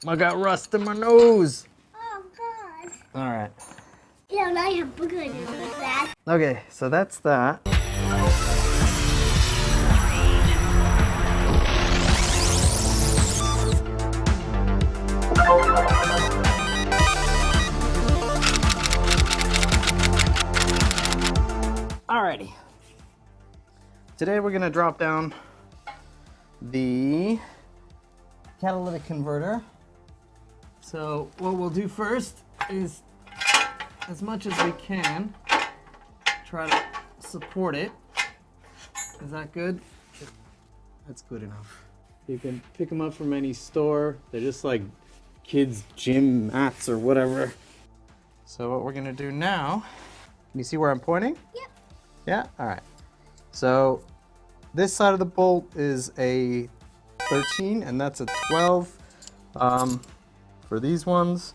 I got rust in my nose. Oh God. All right. Yeah, I have booger in that. Okay, so that's that. Alrighty. Today we're gonna drop down the catalytic converter. So what we'll do first is, as much as we can, try to support it. Is that good? That's good enough. You can pick them up from any store. They're just like kids' gym mats or whatever. So what we're gonna do now, can you see where I'm pointing? Yep. Yeah, all right. So this side of the bolt is a 13 and that's a 12. For these ones,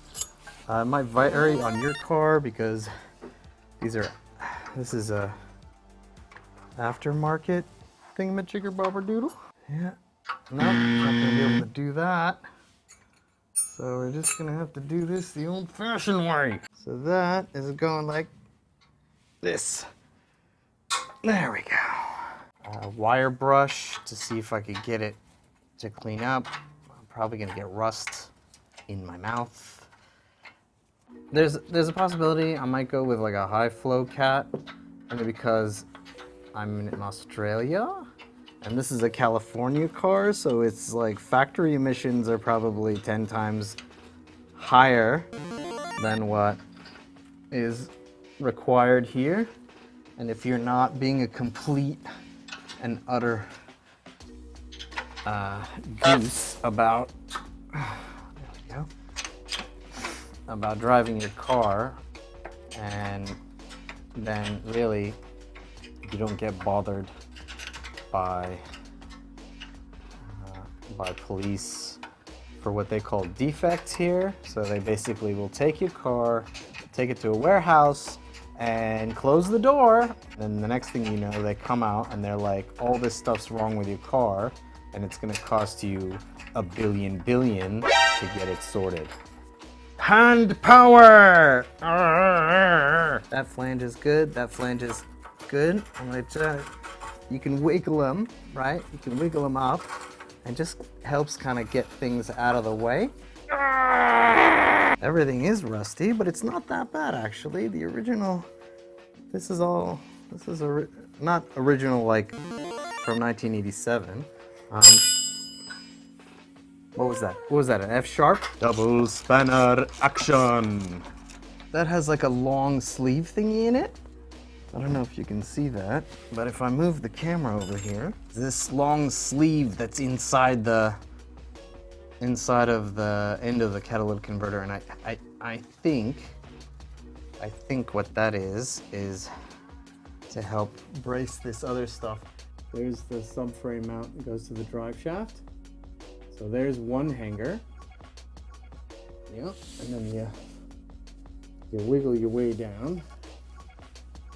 it might vary on your car because this is a aftermarket thingamajigger bobber doodle. Yeah, no, not gonna be able to do that. So we're just gonna have to do this the old-fashioned way. So that is going like this. There we go. Wire brush to see if I could get it to clean up. I'm probably gonna get rust in my mouth. There's a possibility I might go with like a high flow cat, only because I'm in Australia and this is a California car, so it's like factory emissions are probably 10 times higher than what is required here. And if you're not being a complete and utter goose about, there we go, about driving your car, and then really you don't get bothered by police for what they call defects here. So they basically will take your car, take it to a warehouse, and close the door. And the next thing you know, they come out and they're like, all this stuff's wrong with your car, and it's gonna cost you $1 billion to get it sorted. Hand power! That flange is good, that flange is good. I'm gonna try, you can wiggle them, right? You can wiggle them up, and just helps kind of get things out of the way. Everything is rusty, but it's not that bad actually. The original, this is not original like from 1987. What was that? What was that, an F sharp? Double spanner action. That has like a long sleeve thingy in it. I don't know if you can see that, but if I move the camera over here, this long sleeve that's inside of the end of the catalytic converter, and I think what that is to help brace this other stuff. There's the subframe mount that goes to the drive shaft. So there's one hanger. Yep, and then you wiggle your way down.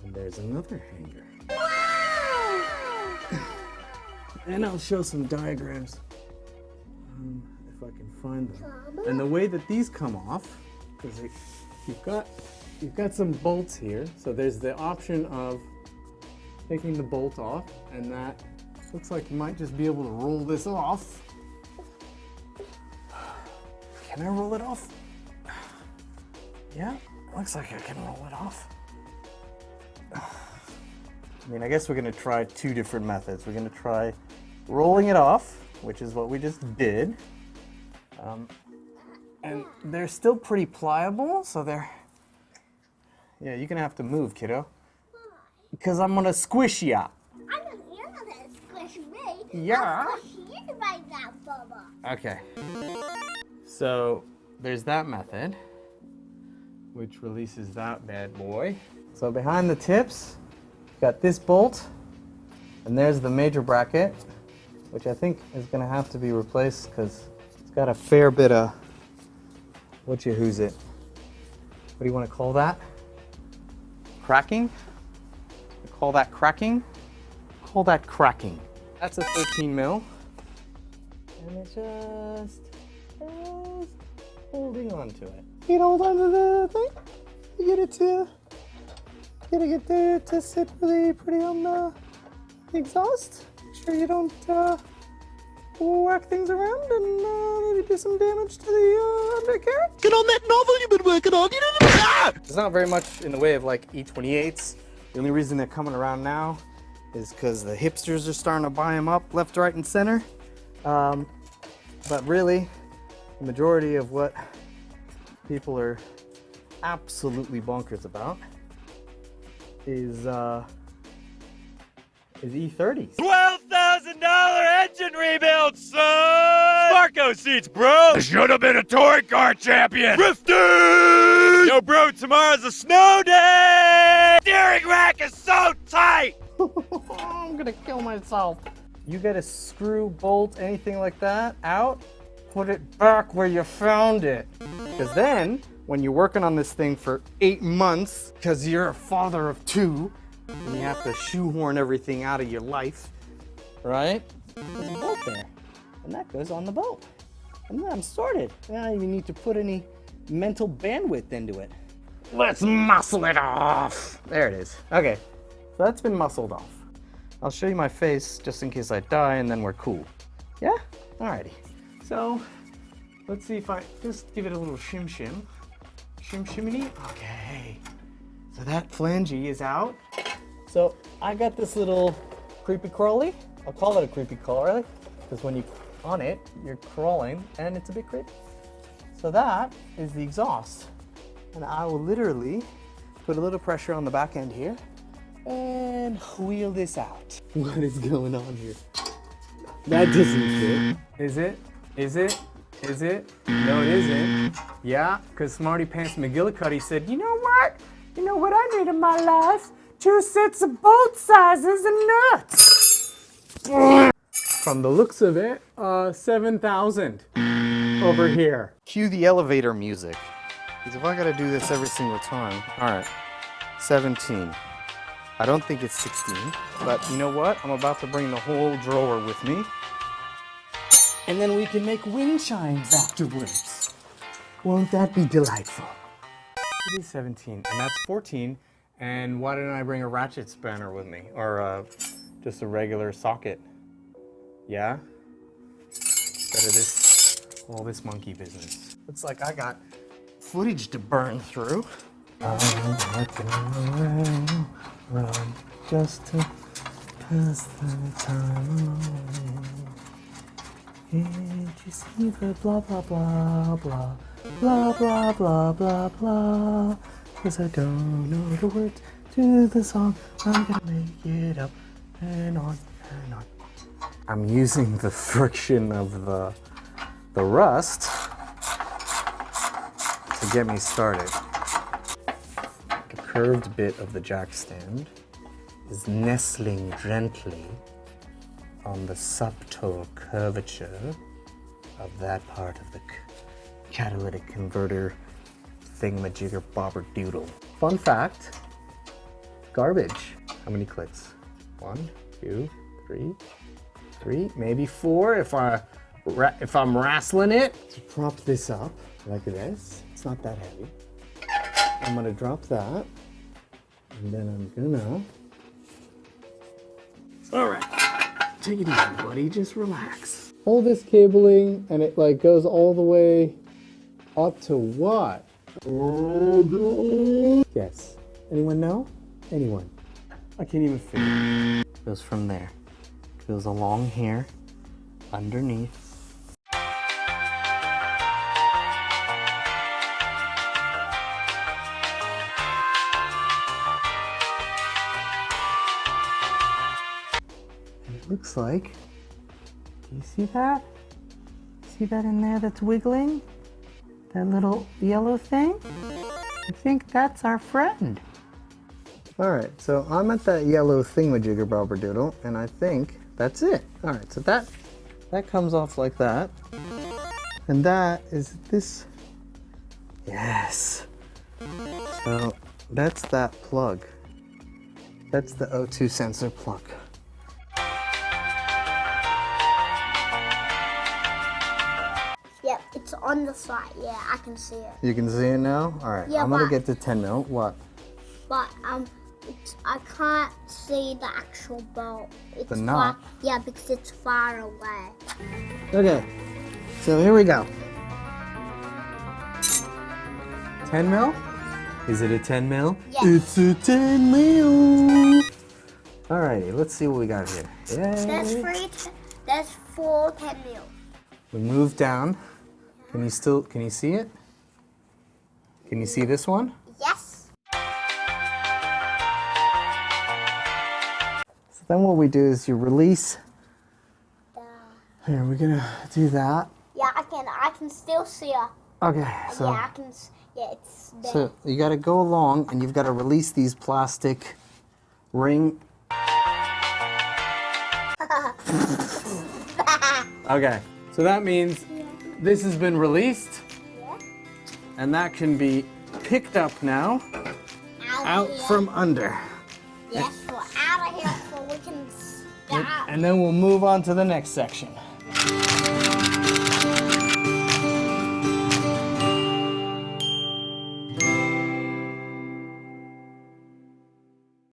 And there's another hanger. And I'll show some diagrams if I can find them. And the way that these come off, because you've got some bolts here. So there's the option of taking the bolt off, and that looks like you might just be able to roll this off. Can I roll it off? Yeah, looks like I can roll it off. I mean, I guess we're gonna try two different methods. We're gonna try rolling it off, which is what we just did. And they're still pretty pliable, so yeah, you're gonna have to move, kiddo. Because I'm gonna squish ya. You're not gonna squish me. Yeah. I'll squish you right now, Bubba. Okay. So there's that method, which releases that bad boy. So behind the tips, got this bolt, and there's the major bracket, which I think is gonna have to be replaced because it's got a fair bit of, what do you wanna call that? Cracking? Call that cracking? Call that cracking. That's a 13 mil. And it's just holding on to it. You hold on to the thing. You get it to get it to sit really pretty on the exhaust. Make sure you don't whack things around and maybe do some damage to the undercarriage. Get on that novel you've been working on. There's not very much in the way of like E28s. The only reason they're coming around now is because the hipsters are starting to buy them up left, right, and center. But really, the majority of what people are absolutely bonkers about is E30s. $12,000 engine rebuild, son! Sparko seats, bro! Should have been a touring car champion! Drifting! Yo, bro, tomorrow's a snow day! Steering rack is so tight! I'm gonna kill myself. You get a screw, bolt, anything like that out, put it back where you found it. Because then, when you're working on this thing for 8 months, because you're a father of 2, and you have to shoehorn everything out of your life, right? There's a bolt there, and that goes on the boat. And then I'm sorted. I don't even need to put any mental bandwidth into it. Let's muscle it off. There it is. Okay, so that's been muscled off. I'll show you my face just in case I die, and then we're cool. Yeah? Alrighty. So, let's see if I just give it a little shim shim. Shim shimmy. Okay. So that flangey is out. So I got this little creepy crawly. I'll call it a creepy crawly because when you on it, you're crawling and it's a bit creepy. So that is the exhaust. And I will literally put a little pressure on the back end here and wheel this out. What is going on here? That doesn't fit. Is it? Is it? Is it? No, it isn't. Yeah, because Smarty Pants McGillicuddy said, you know what? You know what I need in my life? 2 sets of bolt sizes and nuts. From the looks of it, 7,000 over here. Cue the elevator music. Because if I gotta do this every single time. All right, 17. I don't think it's 16, but you know what? I'm about to bring the whole drawer with me. And then we can make wind chimes afterwards. Won't that be delightful? It is 17, and that's 14. And why didn't I bring a ratchet spanner with me? Or just a regular socket? Yeah? Instead of this, all this monkey business. Looks like I got footage to burn through. I'm working around just to pass the time away. Can't you see the blah blah blah blah blah blah blah blah blah? Cause I don't know the words to the song. I'm gonna make it up and on and on. I'm using the friction of the rust to get me started. The curved bit of the jack stand is nestling gently on the subtle curvature of that part of the catalytic converter thingamajigger bobber doodle. Fun fact, garbage. How many clicks? 1, 2, 3, maybe 4 if I'm wrestling it. So prop this up like this. It's not that heavy. I'm gonna drop that, and then I'm gonna. All right. Take it easy, buddy. Just relax. All this cabling, and it like goes all the way up to what? Yes. Anyone know? Anyone? I can't even figure. It goes from there. It goes along here, underneath. Looks like, do you see that? See that in there that's wiggling? That little yellow thing? I think that's our friend. All right, so I'm at that yellow thingamajigger bobber doodle, and I think that's it. All right, so that comes off like that. And that is this. Yes. So that's that plug. That's the O2 sensor plug. Yep, it's on on the side. Yeah, I can see it. You can see it now? All right, Yeah, I'm gonna but- get to 10 mil. What? But I can't see the actual bolt. It's The knot? Yeah, because it's far away. Okay, so here we go. 10 mil? Is it a 10 mil? Yes. It's a 10 mil. Alrighty, let's see what we got here. Yay. There's 4 10 mil. We move down. Can you see it? Can you see this one? Yes. So then what we do is you release. Here, we're gonna do that. Yeah, I can still see it. Okay, so. Yeah, I can. Yeah, it's there. So you got to go along and you've got to release these plastic ring. Okay, so that means this has been released and that can be picked up now out here. from under. Yes, we're out of here so we can stop. And then we'll move on to the next section.